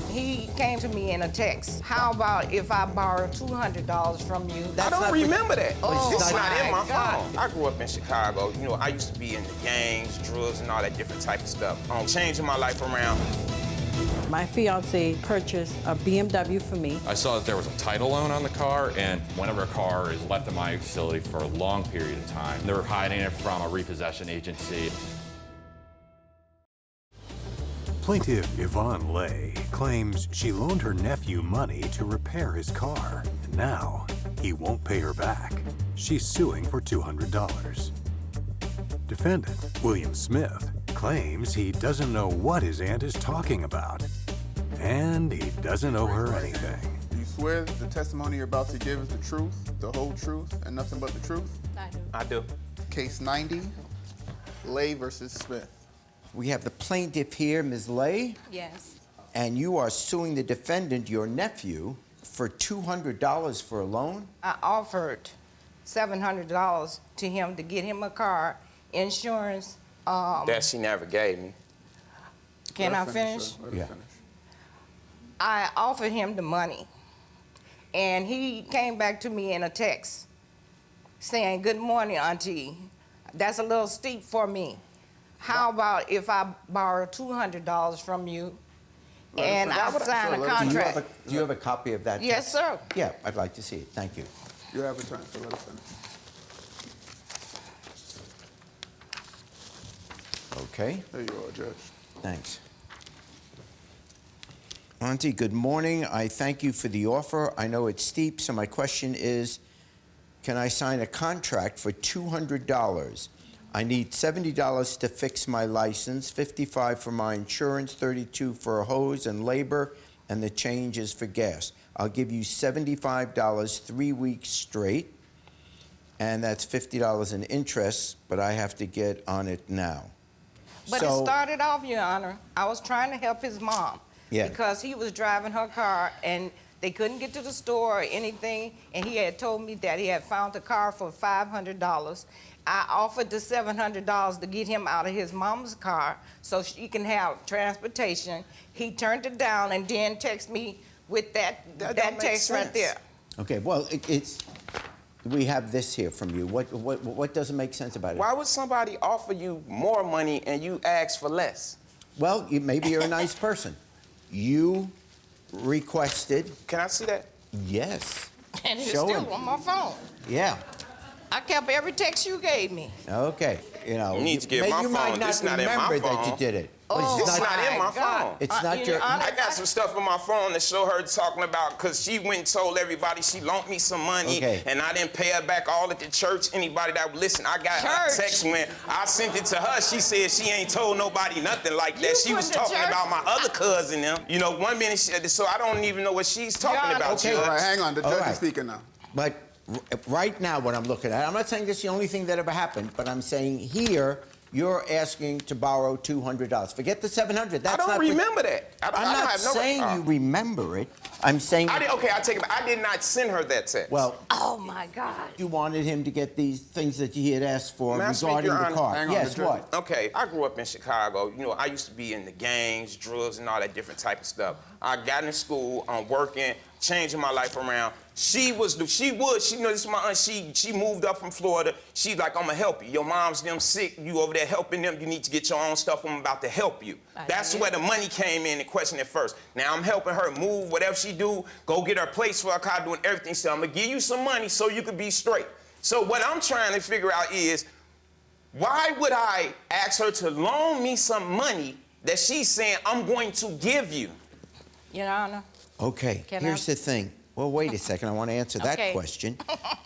He came to me in a text. How about if I borrow $200 from you? I don't remember that. Oh, It's not in my God. phone. I grew up in Chicago. You know, I used to be in the gangs, drugs, and all that different type of stuff. Changing my life around. My fiance purchased a BMW for me. I saw that there was a title loan on the car, and whenever a car is left in my facility for a long period of time, they're hiding it from a repossession agency. Plaintiff Yvonne Laye claims she loaned her nephew money to repair his car. And now, he won't pay her back. She's suing for $200. Defendant, William Smith, claims he doesn't know what his aunt is talking about. And he doesn't owe her anything. Do you swear the testimony you're about to give is the truth, the whole truth, and nothing but the truth? I do. Case 90, Laye versus Smith. We have the plaintiff here, Ms. Laye, Yes. and you are suing the defendant, your nephew, for $200 for a loan? I offered $700 to him to get him a car, insurance. That she never gave me. Can I finish? Let her finish. I offered him the money, and he came back to me in a text saying, "Good morning, Auntie. That's a little steep for me. How about if I borrow $200 from you and I sign a contract?" Do you have a copy of that? Yes, sir. Yeah, I'd like to see it. Thank you. You have a turn, so let her finish. Okay, There you are, Judge. thanks. Auntie, good morning. I thank you for the offer. I know it's steep, so my question is, can I sign a contract for $200? I need $70 to fix my license, $55 for my insurance, $32 for a hose and labor, and the change is for gas. I'll give you $75 3 weeks straight, and that's $50 in interest, but I have to get on it now. But it started off, Your Honor, I was trying to help his mom. Yeah. Because he was driving her car and they couldn't get to the store or anything, and he had told me that he had found a car for $500. I offered the $700 to get him out of his mom's car so she can have transportation. He turned it down and then texted me with that text right there. Okay, well, we have this here from you. What doesn't make sense about it? Why would somebody offer you more money and you ask for less? Well, maybe you're a nice person. You requested. Can I see that? Yes. And it's Show still him. on my phone. Yeah. I kept every text you gave me. Okay. You need to get my you might phone. not This not in my remember that you phone. did it. Oh, It's not in my God. phone. It's not your. I got some stuff on my phone to show her talking about, because she went and told everybody she loaned me some money, Okay. and I didn't pay her back all at the church. Anybody that would listen, I got a text when I sent it to her. She said she ain't told nobody nothing like that. She was talking about my other cousin, them. You know, one minute, so I don't even know what she's talking about. okay. All right, hang on. The All judge right. is speaking now. But right now, what I'm looking at, I'm not saying this is the only thing that ever happened, but I'm saying here, you're asking to borrow $200. Forget the $700. That's I don't remember that. I'm not saying you remember it. I'm saying. Okay, I take it back. I did not send her that text. Well. Oh my God. You wanted him to get these things that he had asked for regarding the car. Hang on, Yes, what? Okay, I grew up in Chicago. You know, I used to be in the gangs, drugs, and all that different type of stuff. I got in school, I'm working, changing my life around. She know, this is my aunt, she moved up from Florida. She's like, I'm gonna help you. Your mom's them sick, you over there helping them, you need to get your own stuff, I'm about to help you. That's where the money came in and question at first. Now I'm helping her move, whatever she do, go get her place for her car, doing everything. So I'm gonna give you some money so you could be straight. So what I'm trying to figure out is, why would I ask her to loan me some money that she's saying I'm going to give you? Your Honor. Okay, here's the thing. Well, wait a second. I want to answer that question.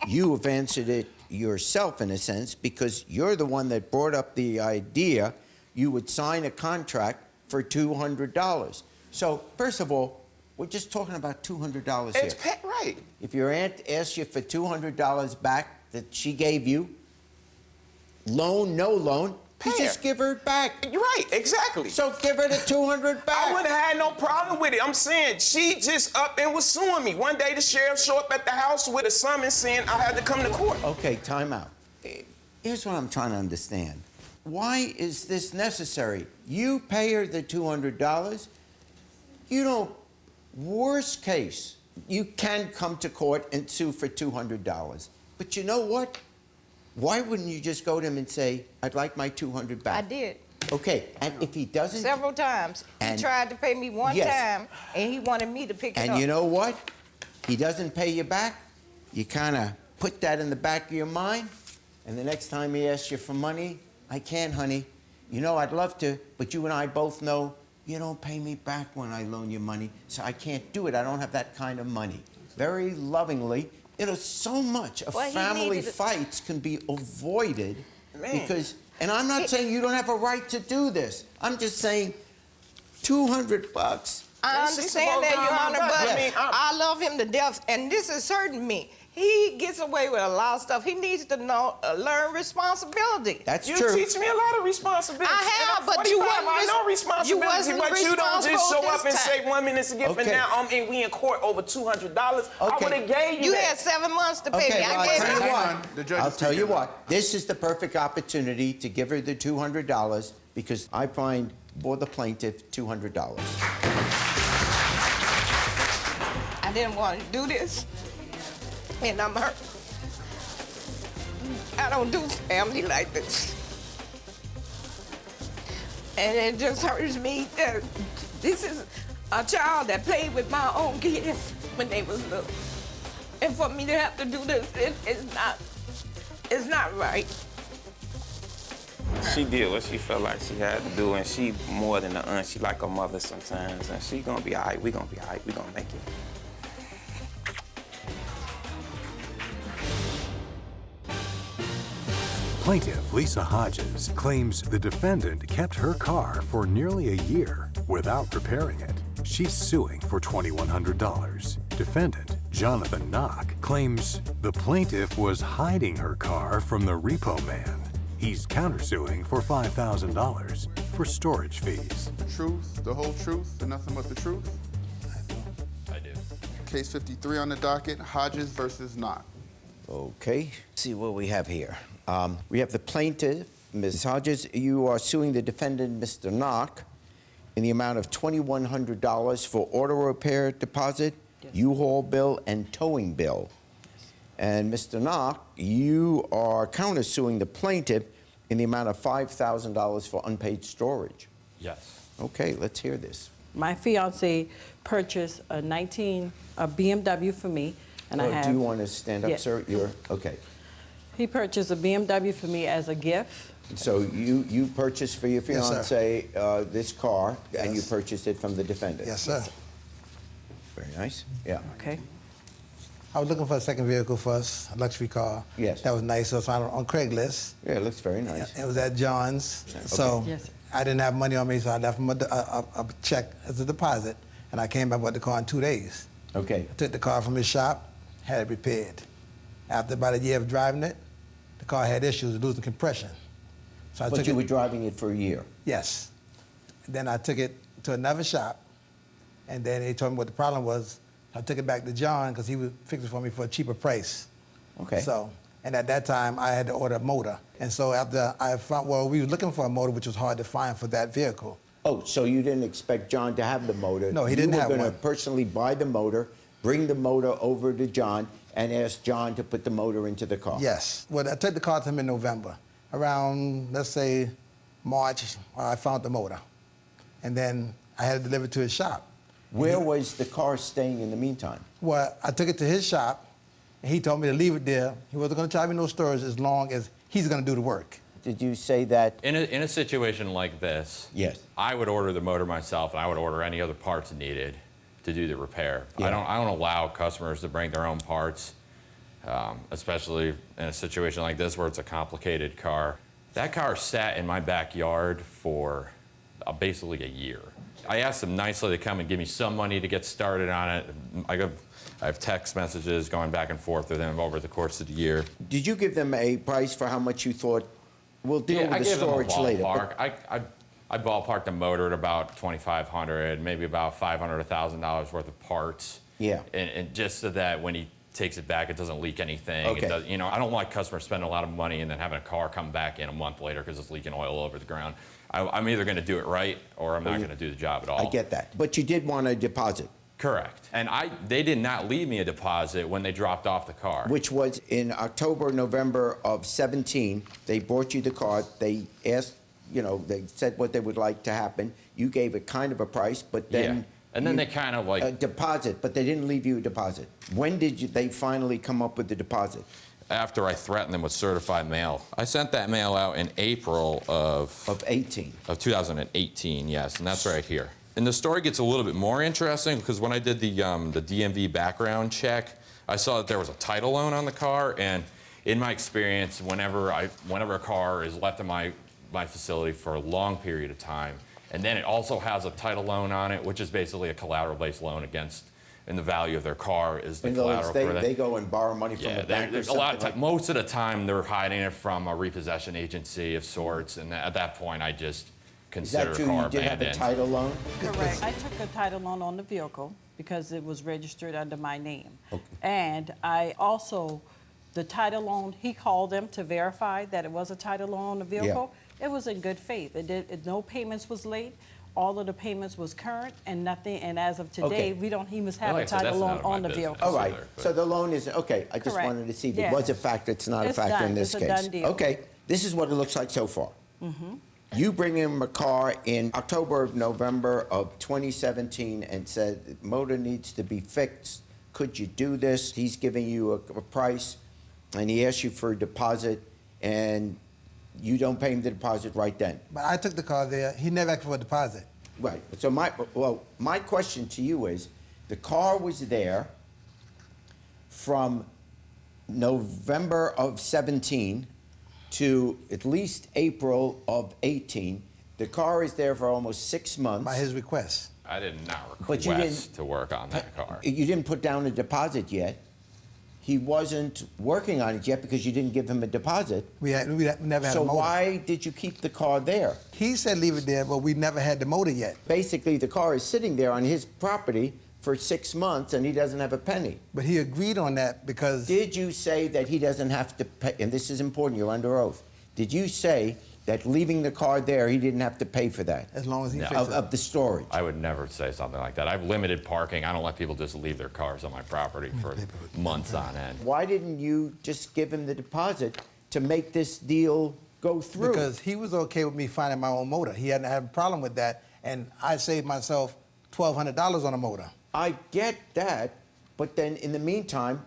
You have answered it yourself, in a sense, because you're the one that brought up the idea you would sign a contract for $200. So, first of all, we're just talking about $200 here. It's right. If your aunt asks you for $200 back that she gave you, loan, no loan, you just give her it back. You're right, exactly. So give her the $200 back. I wouldn't have had no problem with it. I'm saying she just up and was suing me. One day the sheriff showed up at the house with a summons saying I had to come to court. Okay, time out. Here's what I'm trying to understand. Why is this necessary? You pay her the $200. You don't Worst case, you can come to court and sue for $200. But you know what? Why wouldn't you just go to him and say, I'd like my $200 back? I did. Okay, and if he doesn't... Several times. He And- tried to pay me one Yes. time, and he wanted me to pick it up. And you know what? He doesn't pay you back, you kind of put that in the back of your mind, and the next time he asks you for money, I can't, honey. You know, I'd love to, but you and I both know you don't pay me back when I loan you money, so I can't do it. I don't have that kind of money. Very lovingly, so much of Well, he family needed to- fights can be avoided Man. because, and I'm not saying you don't have a right to do this. I'm just saying $200. I She's understand supposed that, to Your have Honor, my but back. I mean, I love him to death, and this is hurting me. He gets away with a lot of stuff. He needs to learn responsibility. That's You true. teach me a lot of responsibility. I have, And I'm but you 45, wasn't I know responsibility, wasn't but you don't just responsible show up this and say time. 1 minute's a gift, Okay. and now we in court over $200. I Okay. would have gave you You that. had 7 months to pay Okay, me. well, I gave I'll tell you you Hang what. on, the judge I'll is tell you speaking. what. This is the perfect opportunity to give her the $200 because I find for the plaintiff $200. I didn't want to do this, and I'm hurt. I don't do family like this. And it just hurts me that this is a child that played with my own kids when they was little. And for me to have to do this, it's not right. She did what she felt like she had to do, and she more than an aunt. She like her mother sometimes, and she gonna be all right. We gonna be all right. We gonna make it. Plaintiff Lisa Hodges claims the defendant kept her car for nearly a year without repairing it. She's suing for $2,100. Defendant Jonathan Nock claims the plaintiff was hiding her car from the repo man. He's countersuing for $5,000 for storage fees. The truth, the whole truth, and nothing but the truth. I do. Case 53 on the docket, Hodges versus Nock. Okay, see what we have here. We have the plaintiff, Ms. Hodges. You are suing the defendant, Mr. Nock, in the amount of $2,100 for auto repair deposit, U-Haul bill, and towing bill. And Mr. Nock, you are countersuing the plaintiff in the amount of $5,000 for unpaid storage. Yes. Okay, let's hear this. My fiance purchased a BMW for me, and I have... Do you want to stand up, Yes. sir? Okay. He purchased a BMW for me as a gift. So you purchased for your Yes, sir. fiance this car, and you Yes. purchased it from the defendant. Yes, sir. Very nice. Yeah. Okay. I was looking for a second vehicle for us, a luxury car. Yes. That was nice. So I found it on Craigslist. Yeah, it looks very nice. It was at John's. So Yes, sir. I didn't have money on me, so I left him a check as a deposit, and I came back with the car in 2 days. Okay. I took the car from his shop, had it repaired. After about a year of driving it, the car had issues, losing compression. So I But took you it. were driving it for a year. Yes. Then I took it to another shop, and then they told me what the problem was. I took it back to John because he would fix it for me for a cheaper price. Okay. So, and at that time, I had to order a motor. And so after I found, well, we were looking for a motor, which was hard to find for that vehicle. Oh, so you didn't expect John to have the motor? No, he didn't have You were going one. to personally buy the motor, bring the motor over to John, and ask John to put the motor into the car? Yes. Well, I took the car to him in November. Around, let's say, March, I found the motor. And then I had it delivered to his shop. Where was the car staying in the meantime? Well, I took it to his shop, and he told me to leave it there. He wasn't going to charge me no storage as long as he's going to do the work. Did you say that? In a situation like this, Yes. I would order the motor myself, and I would order any other parts needed to do the repair. Yeah. I don't allow customers to bring their own parts, especially in a situation like this where it's a complicated car. That car sat in my backyard for basically a year. I asked them nicely to come and give me some money to get started on it. I have text messages going back and forth with them over the course of the year. Did you give them a price for how much you thought? We'll deal Yeah, I with the gave them a storage later. ballpark. I ballparked the motor at about $2,500, maybe about $500 to $1,000 worth of parts. Yeah. And just so that when he takes it back, it doesn't leak anything. Okay. It does, I don't like customers spending a lot of money and then having a car come back in a month later because it's leaking oil all over the ground. I'm either going to do it right or I'm not going to do the job at all. I get that. But you did want a deposit. Correct. And they did not leave me a deposit when they dropped off the car. Which was in October, November of 17. They brought you the car. They asked, they said what they would like to happen. You gave it kind of a price, but then... Yeah. And then they kind of A deposit, but they didn't leave you a deposit. When did they finally come up with the deposit? After I threatened them with certified mail. I sent that mail out in April Of 18. of 2018, yes, and that's right here. And the story gets a little bit more interesting because when I did the DMV background check, I saw that there was a title loan on the car, and in my experience, whenever a car is left in my facility for a long period of time, and then it also has a title loan on it, which is basically a collateral-based loan against, and the value of their car is the collateral for that. They go and borrow money from the bank or there's a lot of time. Most of the time, they're hiding it from a repossession agency of sorts, and at that point, I just consider Is a that car true? You did have a abandoned. title loan? Correct. I took a title loan on the vehicle because it was registered under my name. And I also, the title loan, he called them to verify that it was a title loan on the vehicle. It was in good faith. No payments was late. All of the payments was current and nothing. And as of today, we don't even have a title loan on the vehicle. All right. So the loan is, okay, I just Correct. wanted to see if it Yeah. was a factor. It's not a It's factor in done. this It's a case. done deal. Okay, this is what it looks like so far. You bring him a car in October, November of 2017 and said, the motor needs to be fixed. Could you do this? He's giving you a price, and he asks you for a deposit, and you don't pay him the deposit right then. But I took the car there. He never asked for a deposit. Right. So my question to you is, the car was there from November of 17 to at least April of 18. The car is there for almost 6 months. By his request. I did not But you didn't- request to work on that car. You didn't put down a deposit yet. He wasn't working on it yet because you didn't give him a deposit. We never had So a motor. why did you keep the car there? He said leave it there, but we never had the motor yet. Basically, the car is sitting there on his property for 6 months and he doesn't have a penny. But he agreed on that because Did you say that he doesn't have to pay, and this is important, you're under oath. Did you say that leaving the car there, he didn't have to pay for that? as long as he No. fixed it. Of the storage? I would never say something like that. I've limited parking. I don't let people just leave their cars on my property for months on end. Why didn't you just give him the deposit to make this deal go through? Because he was okay with me finding my own motor. He hadn't had a problem with that, and I saved myself $1,200 on a motor. I get that, but then in the meantime,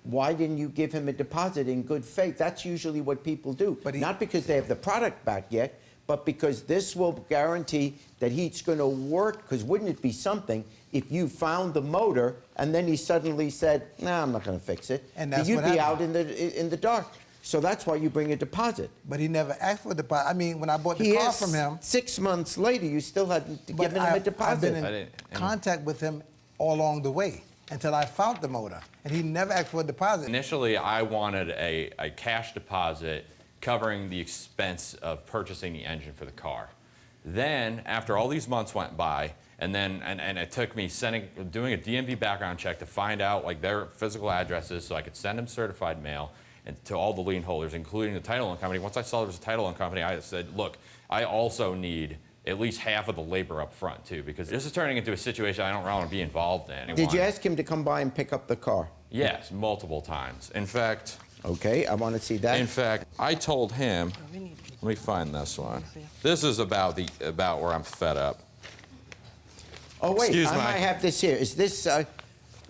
why didn't you give him a deposit in good faith? That's usually what people do. But Not because they have the product back yet, but because this will guarantee that he's going to work. Because wouldn't it be something if you found the motor and then he suddenly said, "Nah, I'm not going to fix it." And that's You'd what be happened. out in the dark. So that's why you bring a deposit. But he never asked for a deposit. I mean, when I bought the car from him, 6 months later, you still hadn't but given him a I've deposit. been I in didn't- contact with him all along the way until I found the motor, and he never asked for a deposit. Initially, I wanted a cash deposit covering the expense of purchasing the engine for the car. Then, after all these months went by, and it took me doing a DMV background check to find out like their physical addresses so I could send them certified mail and to all the lien holders, including the title loan company. Once I saw there was a title loan company, I said, look, I also need at least half of the labor up front too, because this is turning into a situation I don't want to be involved in. Did you ask him to come by and pick up the car? Yes, multiple times. In fact, Okay, I want to see that. I told him, let me find this one. This is about where I'm fed up. Oh, wait, Excuse I me. might have this here. Is this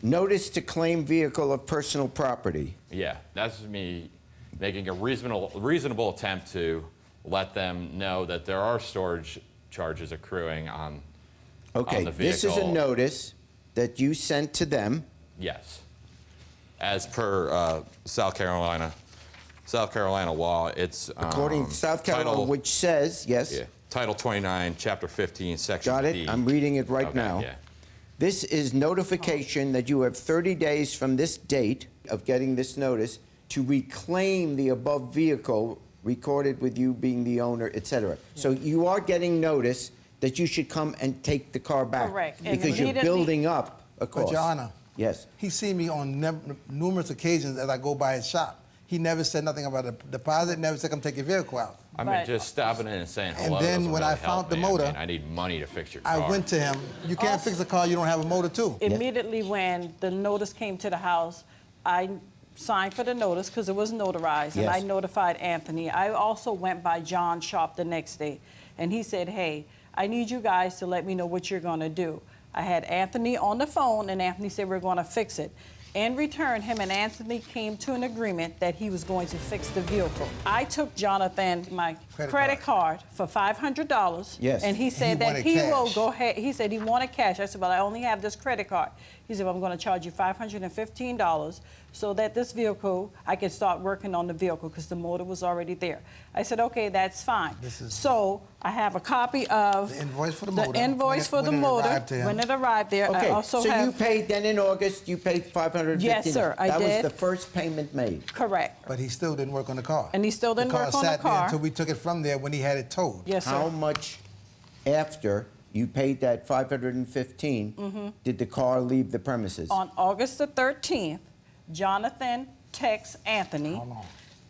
notice to claim vehicle of personal property? Yeah, that's me making a reasonable attempt to let them know that there are storage charges accruing on Okay, the this is a vehicle. notice that you sent to them. Yes. As per South Carolina law, it's According to South Carolina, which says, yes, yeah, Title 29, Chapter 15, Section got it? D. I'm reading it right Okay, now. yeah. This is notification that you have 30 days from this date of getting this notice to reclaim the above vehicle recorded with you being the owner, etc. So you are getting notice that you should come and take the car back. Correct. And Because you're immediately- building up a cost. But Your Honor, Yes. he's seen me on numerous occasions as I go by his shop. He never said nothing about a deposit, never said come take your vehicle out. I mean, Right. just stopping in and saying And hello. then doesn't when really I found help the me. motor, I mean, I need money to fix your I car. went to him. You can't fix a car, you don't have a motor too. Immediately when the notice came to the house, I signed for the notice because it was notarized, and I Yes. notified Anthony. I also went by John's shop the next day, and he said, hey, I need you guys to let me know what you're gonna do. I had Anthony on the phone, and Anthony said, we're gonna fix it. In return, him and Anthony came to an agreement that he was going to fix the vehicle. I took Jonathan my credit card for $500. Yes. And he said that wanted he will cash. go ahead. He said he wanted cash. I said, well, I only have this credit card. He said, well, I'm going to charge you $515 so that this vehicle, I can start working on the vehicle because the motor was already there. I said, okay, that's fine. So I have a copy of The invoice for the motor. The invoice for the when it motor arrived to him. when it arrived there. I Okay, also so have you paid, then in August, you paid $515? Yes, sir, I That did. was the first payment made? correct. But he still didn't work on the car. And he still didn't work on the sat there car. until we took it from there when he had it towed. Yes, sir. How much after you paid that $515 did the car leave the premises? On August the 13th, Jonathan texted Anthony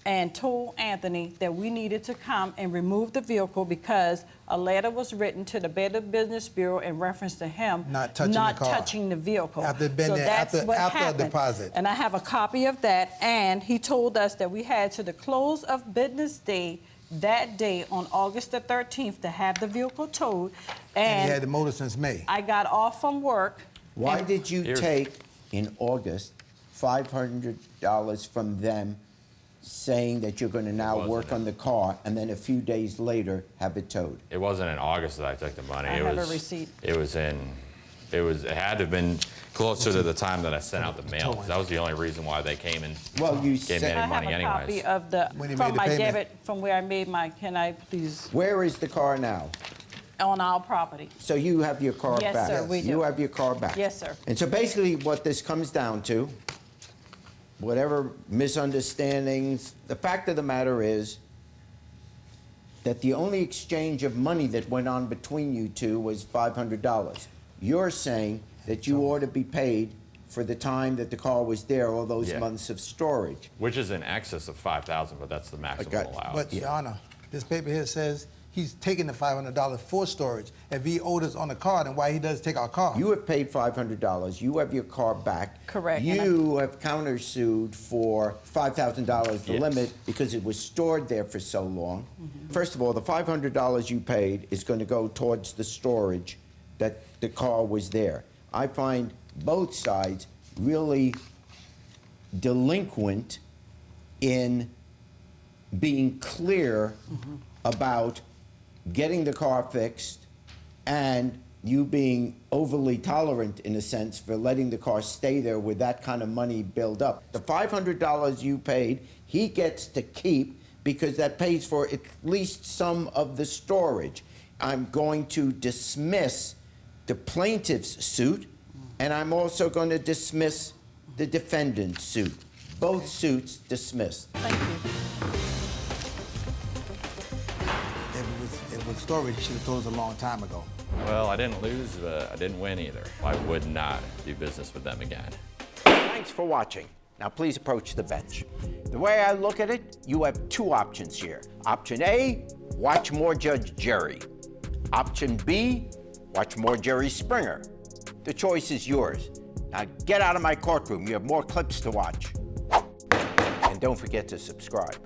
and told Anthony that we needed to come and remove the vehicle because a letter was written to the Better Business Bureau in reference to him Not touching the car. touching the vehicle. After it'd been so there, that's after- what after a happened. deposit. And I have a copy of that, and he told us that we had to the close of business day that day on August the 13th to have the vehicle towed. And he had the And motor since May. I got off from work. Why and- did you Here's- take, in August, $500 from them saying that you're going to now wasn't work it. on the car and then a few days later have it towed? It wasn't in August that I took the money. I it have a was, receipt. It had to have been closer to the time that I sent out the mail. 'Cause that was the only reason why they came and Well, you gave me said- any I money have a anyways. copy of the, When he from made the my payment. debit, from where I made my, can I please, Where is the car now? on our property. So you have your car Yes, back? sir, we do. You have your car back? Yes, sir. And so basically what this comes down to, whatever misunderstandings, the fact of the matter is that the only exchange of money that went on between you two was $500. You're saying that you ought to be paid for the time that the car was there, all those Yeah. months of storage. Which is in excess of $5,000, but that's the maximum Okay, allowed. But, Your Honor, this paper here says he's taking the $500 for storage. If he owed us on the car, then why he does take our car? You have paid $500. You have your car back. Correct, and You have countersued for $5,000, the Yes. limit, because it was stored there for so long. First of all, the $500 you paid is going to go towards the storage that the car was there. I find both sides really delinquent in being clear about getting the car fixed and you being overly tolerant, in a sense, for letting the car stay there with that kind of money build up. The $500 you paid, he gets to keep because that pays for at least some of the storage. I'm going to dismiss the plaintiff's suit, and I'm also going to dismiss the defendant's suit. Both suits dismissed. Thank you. If it was storage, he should have told us a long time ago. Well, I didn't lose, but I didn't win either. I would not do business with them again. Thanks for watching. Now please approach the bench. The way I look at it, you have two options here. Option A, watch more Judge Jerry. Option B, watch more Jerry Springer. The choice is yours. Now get out of my courtroom. You have more clips to watch. And don't forget to subscribe.